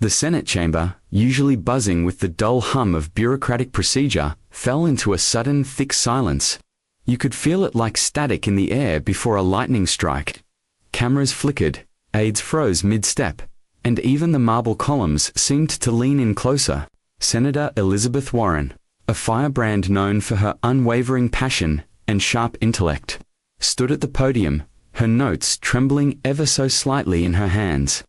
The Senate chamber, usually buzzing with the dull hum of bureaucratic procedure, fell into a sudden, thick silence. You could feel it like static in the air before a lightning strike. Cameras flickered, aides froze mid-step, and even the marble columns seemed to lean in closer. Senator Elizabeth Warren, a firebrand known for her unwavering passion and sharp intellect, stood at the podium, her notes trembling ever so slightly in her hands.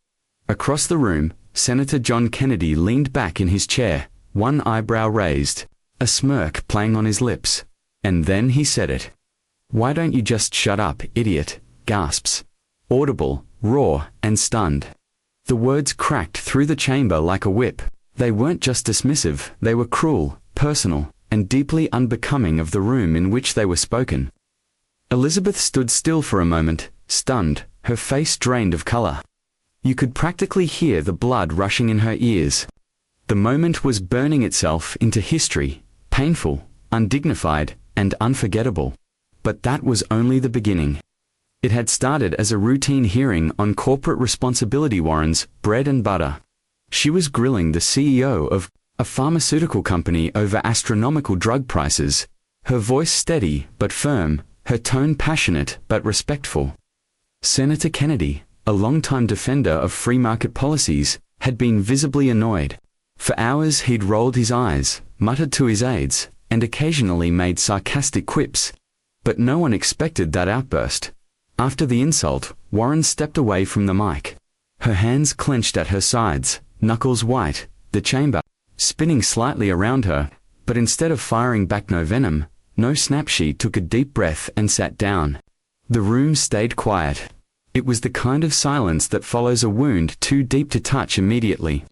Across the room, Senator John Kennedy leaned back in his chair, one eyebrow raised, a smirk playing on his lips. And then he said it. "Why don't you just shut up, idiot?" Gasps. Audible, raw, and stunned. The words cracked through the chamber like a whip. They weren't just dismissive, they were cruel, personal, and deeply unbecoming of the room in which they were spoken. Elizabeth stood still for a moment, stunned, her face drained of color. You could practically hear the blood rushing in her ears. The moment was burning itself into history, painful, undignified, and unforgettable. But that was only the beginning. It had started as a routine hearing on corporate responsibility. Warren's bread and butter. She was grilling the CEO of a pharmaceutical company over astronomical drug prices, her voice steady but firm, her tone passionate but respectful. Senator Kennedy, a longtime defender of free market policies, had been visibly annoyed. For hours he'd rolled his eyes, muttered to his aides, and occasionally made sarcastic quips. But no one expected that outburst. After the insult, Warren stepped away from the mic. Her hands clenched at her sides, knuckles white, the chamber spinning slightly around her, but instead of firing back no venom, no snap. She took a deep breath and sat down. The room stayed quiet. It was the kind of silence that follows a wound too deep to touch immediately.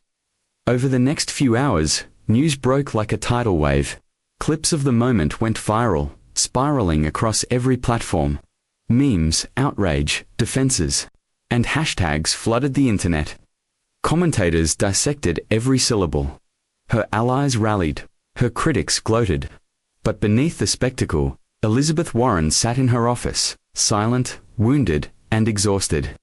Over the next few hours, news broke like a tidal wave. Clips of the moment went viral, spiraling across every platform. Memes, outrage, defenses, and hashtags flooded the internet. Commentators dissected every syllable. Her allies rallied, her critics gloated. But beneath the spectacle, Elizabeth Warren sat in her office, silent, wounded, and exhausted.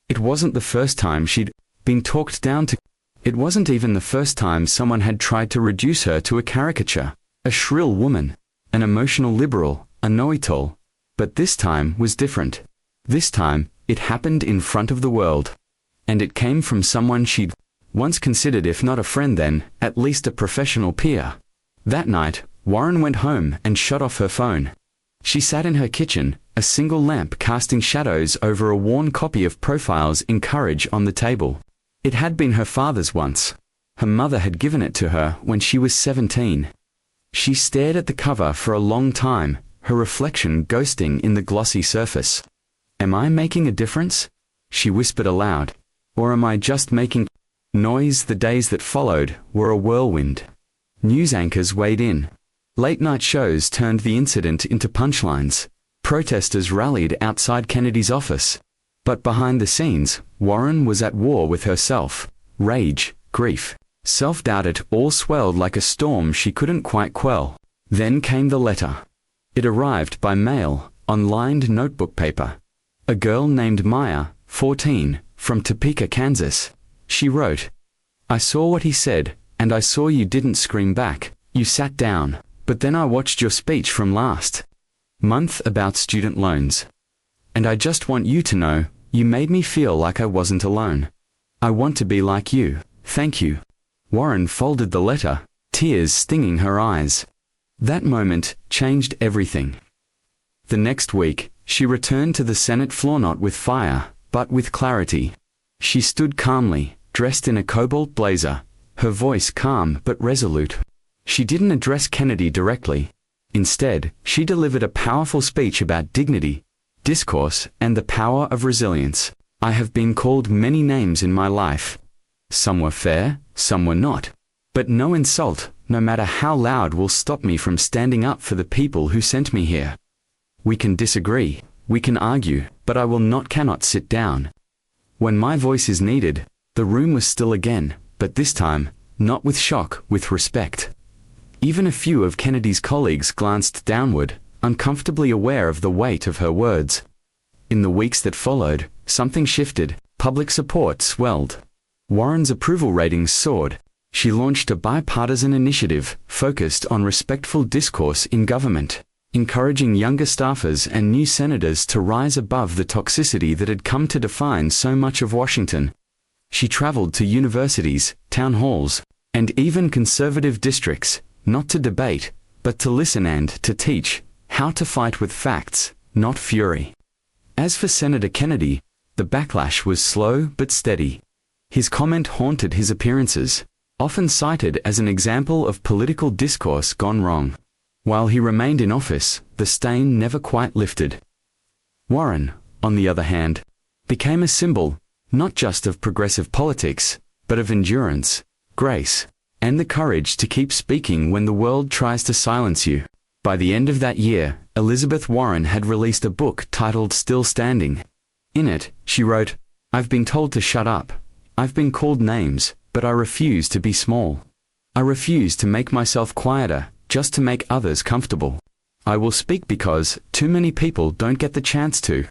It wasn't the first time she'd been talked down to. It wasn't even the first time someone had tried to reduce her to a caricature, a shrill woman, an emotional liberal, a know-it-all. But this time was different. This time, it happened in front of the world. And it came from someone she'd once considered, if not a friend then, at least a professional peer. That night, Warren went home and shut off her phone. She sat in her kitchen, a single lamp casting shadows over a worn copy of Profiles in Courage on the table. It had been her father's once. Her mother had given it to her when she was 17. She stared at the cover for a long time, her reflection ghosting in the glossy surface. "Am I making a difference?" she whispered aloud. "Or am I just making noise?" The days that followed were a whirlwind. News anchors weighed in. Late-night shows turned the incident into punchlines. Protesters rallied outside Kennedy's office. But behind the scenes, Warren was at war with herself. Rage, grief, self-doubt, it all swelled like a storm she couldn't quite quell. Then came the letter. It arrived by mail, on lined notebook paper. A girl named Maya, 14, from Topeka, Kansas. She wrote, "I saw what he said, and I saw you didn't scream back. You sat down. But then I watched your speech from last month about student loans. And I just want you to know, you made me feel like I wasn't alone. I want to be like you. Thank you." Warren folded the letter, tears stinging her eyes. That moment changed everything. The next week, she returned to the Senate floor not with fire, but with clarity. She stood calmly, dressed in a cobalt blazer, her voice calm but resolute. She didn't address Kennedy directly. Instead, she delivered a powerful speech about dignity, discourse, and the power of resilience. "I have been called many names in my life. Some were fair, some were not. But no insult, no matter how loud, will stop me from standing up for the people who sent me here. We can disagree, we can argue, but I cannot sit down. When my voice is needed." The room was still again, but this time, not with shock, with respect. Even a few of Kennedy's colleagues glanced downward, uncomfortably aware of the weight of her words. In the weeks that followed, something shifted. Public support swelled. Warren's approval ratings soared. She launched a bipartisan initiative focused on respectful discourse in government, encouraging younger staffers and new senators to rise above the toxicity that had come to define so much of Washington. She traveled to universities, town halls, and even conservative districts, not to debate, but to listen and to teach how to fight with facts, not fury. As for Senator Kennedy, the backlash was slow but steady. His comment haunted his appearances, often cited as an example of political discourse gone wrong. While he remained in office, the stain never quite lifted. Warren, on the other hand, became a symbol, not just of progressive politics, but of endurance, grace, and the courage to keep speaking when the world tries to silence you. By the end of that year, Elizabeth Warren had released a book titled Still Standing. In it, she wrote, "I've been told to shut up. I've been called names, but I refuse to be small. I refuse to make myself quieter, just to make others comfortable. I will speak because too many people don't get the chance to."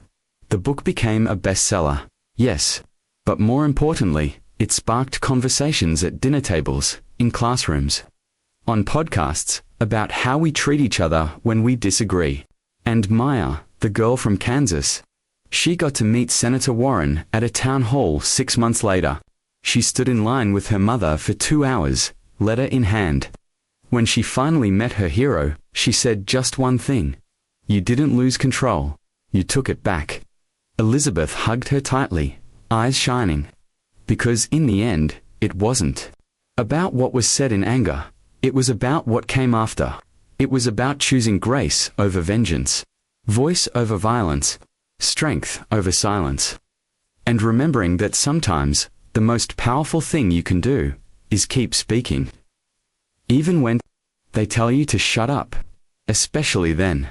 The book became a bestseller, yes, but more importantly, it sparked conversations at dinner tables, in classrooms, on podcasts, about how we treat each other when we disagree. And Maya, the girl from Kansas, she got to meet Senator Warren at a town hall 6 months later. She stood in line with her mother for 2 hours, letter in hand. When she finally met her hero, she said just one thing: "You didn't lose control. You took it back." Elizabeth hugged her tightly, eyes shining. Because in the end, it wasn't about what was said in anger. It was about what came after. It was about choosing grace over vengeance, voice over violence, strength over silence, and remembering that sometimes the most powerful thing you can do is keep speaking. Even when they tell you to shut up, especially then.